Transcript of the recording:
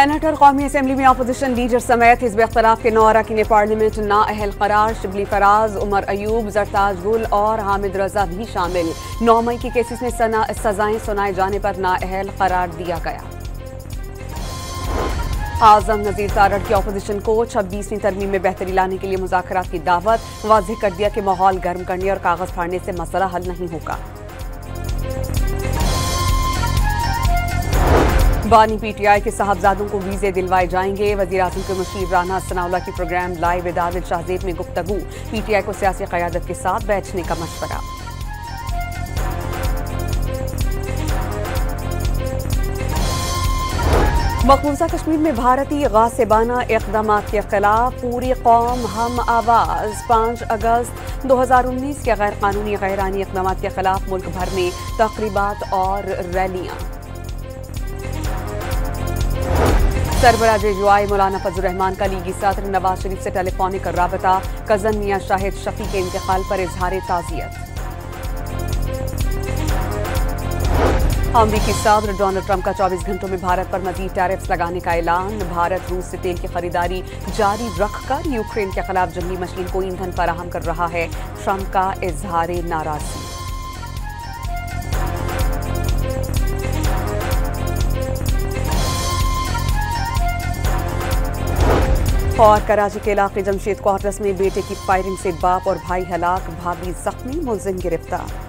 Senate और कौमी assembly में अपोजिशन लीडर समेत हिज़्ब इख्तिलाफ के 9 अरकान पार्लियामेंट नाअहल करार। शिबली फराज, उमर अयूब, जरताज गुल और हामिद रजा भी शामिल। 9 मई के केसेस में सजाएं सुनाए जाने पर नाअहल करार दिया गया। आजम नजीर तारड़ की अपोजिशन को 26वीं तरमीम में बेहतरी लाने के लिए मुज़ाकरात की दावत। वाज़ेह कर दिया कि माहौल गर्म करने और कागज फाड़ने से मसला हल नहीं होगा। बानी पीटीआई के साहबजादों को वीजे दिलवाए जाएंगे। वज़ीर आज़म के मुशीर राना सनाउल्लाह की programme live with Adil Shahzeb में गुफ्तगू। पीटीआई को सियासी क़यादत के साथ बैठने का मशवरा। मकबूजा कश्मीर में भारतीय गासिबाना इक़दामात के खिलाफ पूरी कौम हम आवाज़। 5 अगस्त 2019 के गैर कानूनी गैर आईनी इक़दामात के खिलाफ मुल्क भर में तक़रीबात और रैलियाँ। सरबराह जेजुआई मौलाना फजल रहमान का लीगी सदर नवाज शरीफ से टेलीफोनिक राबता। कजन मियां शाहिद शफी के इंतकाल पर इजहार ताज़ियत। अमरीकी सदर डोनाल्ड ट्रंप का 24 घंटों में भारत पर मजीद टैरिफ्स लगाने का ऐलान। भारत रूस से तेल की खरीदारी जारी रखकर यूक्रेन के खिलाफ जंगी मशीन को ईंधन फराहम कर रहा है। ट्रंप का इजहार नाराजगी। और कराची के इलाके जमशेद क्वार्टर्स में बेटे की फायरिंग से बाप और भाई हलाक, भाभी जख्मी, मुलजिम गिरफ्तार।